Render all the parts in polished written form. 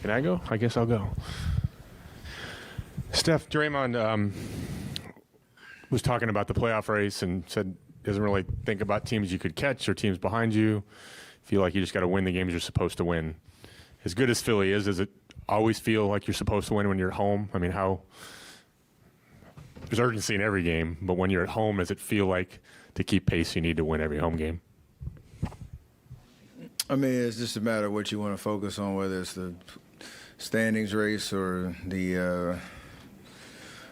Can I go? I guess I'll go. Steph, Draymond was talking about the playoff race and said doesn't really think about teams you could catch or teams behind you. Feel like you just got to win the games you're supposed to win. As good as Philly is, does it always feel like you're supposed to win when you're at home? I mean, there's urgency in every game, but when you're at home, does it feel like to keep pace you need to win every home game? I mean, it's just a matter of what you want to focus on, whether it's the standings race or the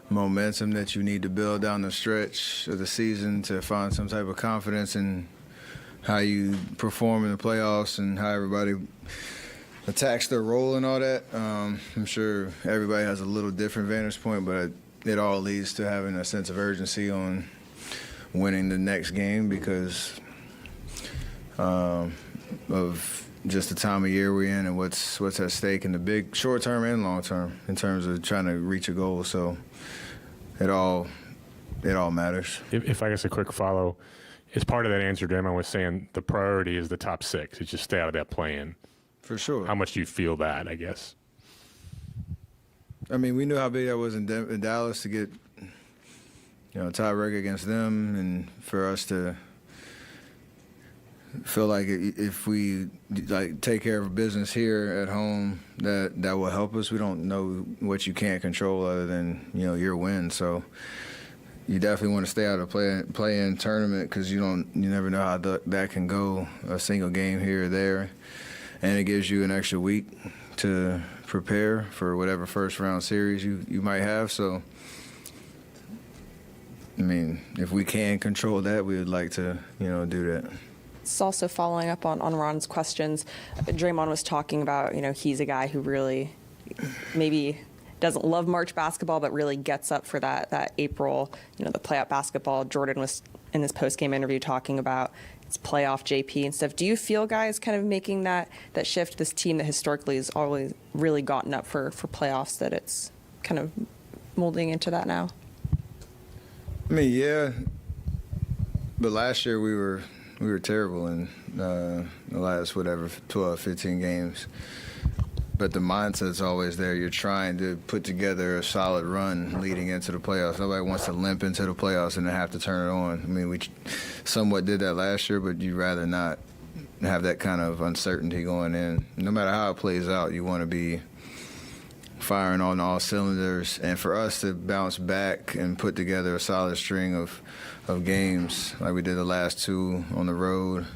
momentum that you need to build down the stretch of the season to find some type of confidence in how you perform in the playoffs and how everybody attacks their role and all that. I'm sure everybody has a little different vantage point, but it all leads to having a sense of urgency on winning the next game because of just the time of year we're in and what's at stake in the big short term and long term in terms of trying to reach a goal. So it all matters. If I guess a quick follow, as part of that answer, Draymond was saying the priority is the top six. It's just stay out of that play-in. For sure. How much do you feel that, I guess? I mean, we knew how big that was in Dallas to get, a tiebreaker against them, and for us to feel like if we take care of business here at home, that will help us. We don't know what you can't control other than your win. So you definitely want to stay out of play-in tournament because you never know how that can go. A single game here or there, and it gives you an extra week to prepare for whatever first round series you might have. So, I mean, if we can control that, we would like to, do that. It's also following up on Ron's questions. Draymond was talking about, he's a guy who really maybe doesn't love March basketball, but really gets up for that April, the playoff basketball. Jordan was in this post-game interview talking about it's playoff JP and stuff. Do you feel guys kind of making that shift, this team that historically has always really gotten up for playoffs, that it's kind of molding into that now? I mean, yeah, but last year we were terrible in the last, 12, 15 games. But the mindset's always there. You're trying to put together a solid run leading into the playoffs. Nobody wants to limp into the playoffs and then have to turn it on. I mean, we somewhat did that last year, but you'd rather not have that kind of uncertainty going in. No matter how it plays out, you want to be firing on all cylinders. And for us to bounce back and put together a solid string of games like we did the last two on the road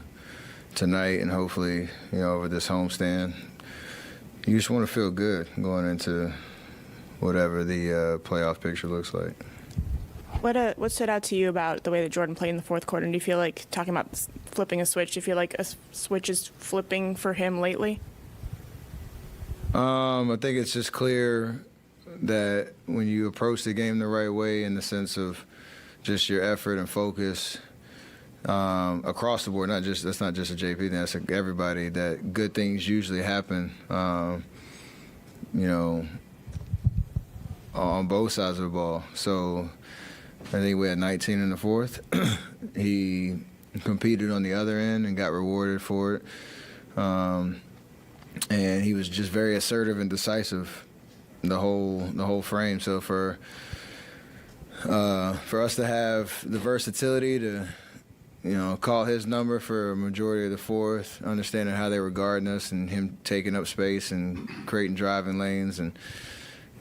tonight and hopefully, over this homestand, you just want to feel good going into whatever the playoff picture looks like. What stood out to you about the way that Jordan played in the fourth quarter? And do you feel like, talking about flipping a switch, do you feel like a switch is flipping for him lately? I think it's just clear that when you approach the game the right way in the sense of just your effort and focus across the board, that's not just a JP thing, that's like everybody, that good things usually happen, on both sides of the ball. So I think we had 19 in the fourth. He competed on the other end and got rewarded for it. And he was just very assertive and decisive the whole frame. So for us to have the versatility to call his number for a majority of the fourth, understanding how they were guarding us and him taking up space and creating driving lanes and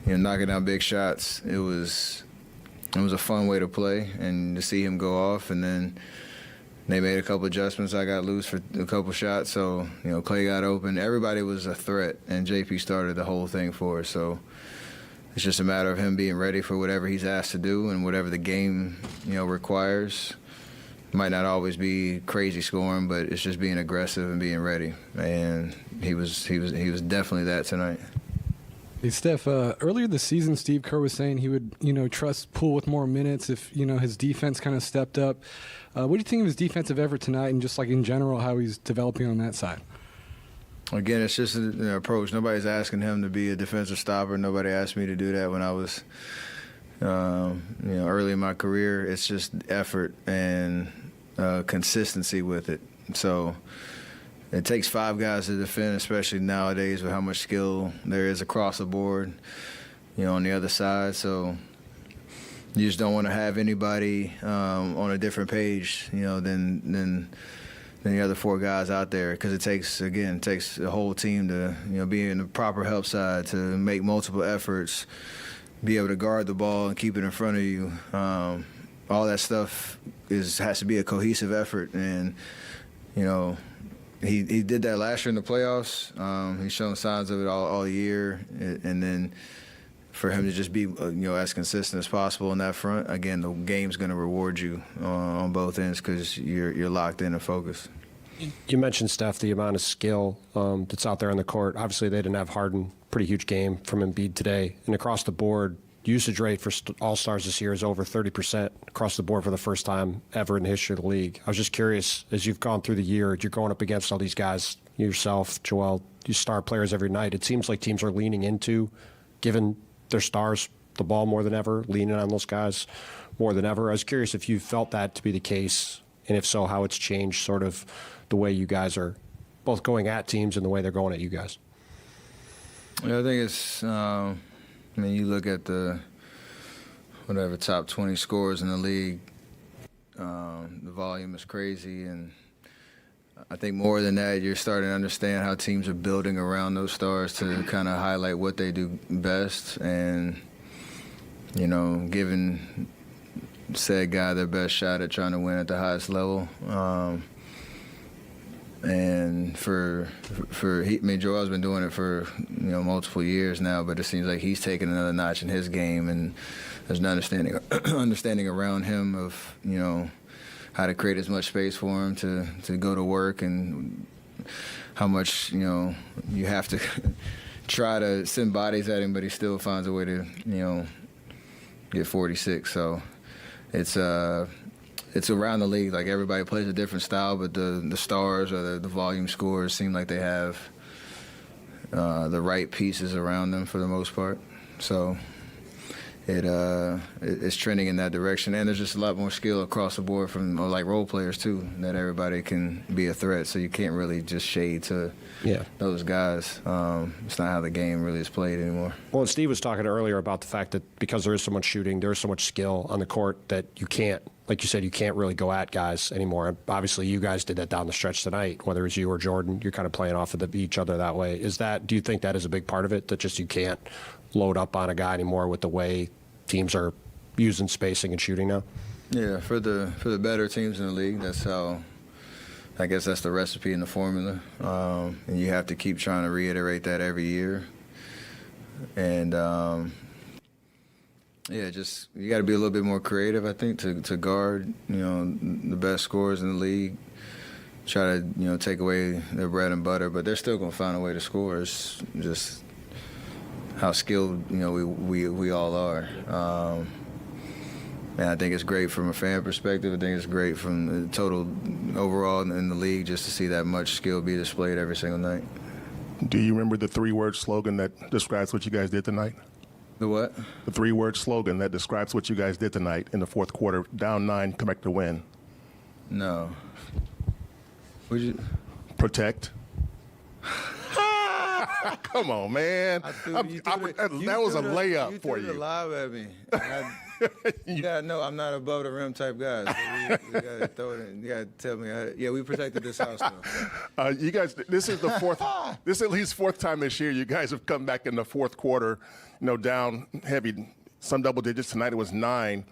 knocking down big shots, it was a fun way to play, and to see him go off. And then they made a couple adjustments. I got loose for a couple shots, so Clay got open. Everybody was a threat, and JP started the whole thing for us. So it's just a matter of him being ready for whatever he's asked to do and whatever the game requires. Might not always be crazy scoring, but it's just being aggressive and being ready. And he was definitely that tonight. Hey, Steph, earlier this season, Steve Kerr was saying he would, trust Poole with more minutes if, his defense kind of stepped up. What do you think of his defensive effort tonight and just like in general how he's developing on that side? Again, it's just an approach. Nobody's asking him to be a defensive stopper. Nobody asked me to do that when I was, early in my career. It's just effort and consistency with it. So it takes 5 guys to defend, especially nowadays with how much skill there is across the board, on the other side. So you just don't want to have anybody on a different page, than the other 4 guys out there, because it takes the whole team to, be in the proper help side, to make multiple efforts, be able to guard the ball and keep it in front of you. All that stuff has to be a cohesive effort, and he did that last year in the playoffs. He's shown signs of it all year, and then for him to just be as consistent as possible in that front, again, the game's going to reward you on both ends, because you're locked in and focused. You mentioned, Steph, the amount of skill that's out there on the court. Obviously, they didn't have Harden. Pretty huge game from Embiid today. And across the board, usage rate for All-Stars this year is over 30% across the board for the first time ever in the history of the league. I was just curious, as you've gone through the year, you're going up against all these guys, yourself, Joel, you star players every night. It seems like teams are leaning into giving their stars the ball more than ever, leaning on those guys more than ever. I was curious if you felt that to be the case, and if so, how it's changed sort of the way you guys are both going at teams and the way they're going at you guys. Yeah, I think it's, you look at the top 20 scorers in the league, the volume is crazy, and I think more than that, you're starting to understand how teams are building around those stars to kind of highlight what they do best, and, giving said guy their best shot at trying to win at the highest level. And Joel's been doing it for multiple years now, but it seems like he's taken another notch in his game, and there's an understanding around him of how to create as much space for him to go to work, and how much you have to try to send bodies at him, but he still finds a way to get 46. So it's around the league. Like, everybody plays a different style, but the stars or the volume scorers seem like they have the right pieces around them for the most part. So it's trending in that direction, and there's just a lot more skill across the board from role players too, that everybody can be a threat. So you can't really just shade to those guys. It's not how the game really is played anymore. Well, and Steve was talking earlier about the fact that because there is so much shooting, there is so much skill on the court that you can't, like you said, you can't really go at guys anymore. Obviously, you guys did that down the stretch tonight, whether it's you or Jordan. You're kind of playing off of each other that way. Do you think that is a big part of it, that just you can't load up on a guy anymore with the way teams are using spacing and shooting now? Yeah, for the better teams in the league, that's how. I guess that's the recipe and the formula, and you have to keep trying to reiterate that every year. And just you got to be a little bit more creative, I think, to guard the best scorers in the league. Try to take away their bread and butter, but they're still gonna find a way to score. It's just how skilled we all are. And I think it's great from a fan perspective. I think it's great from the total overall in the league, just to see that much skill be displayed every single night. Do you remember the 3-word slogan that describes what you guys did tonight? The what? The 3-word slogan that describes what you guys did tonight in the fourth quarter, down 9, come back to win. No. Would you? Protect. Come on, man. That was a layup for you. You threw the lob at me. Yeah, no, I'm not above the rim type guy. So we got to throw it in. You got to tell me. We protected this house, though. You guys, this is the fourth. This is at least fourth time this year you guys have come back in the fourth quarter, down heavy, some double digits. Tonight it was 9.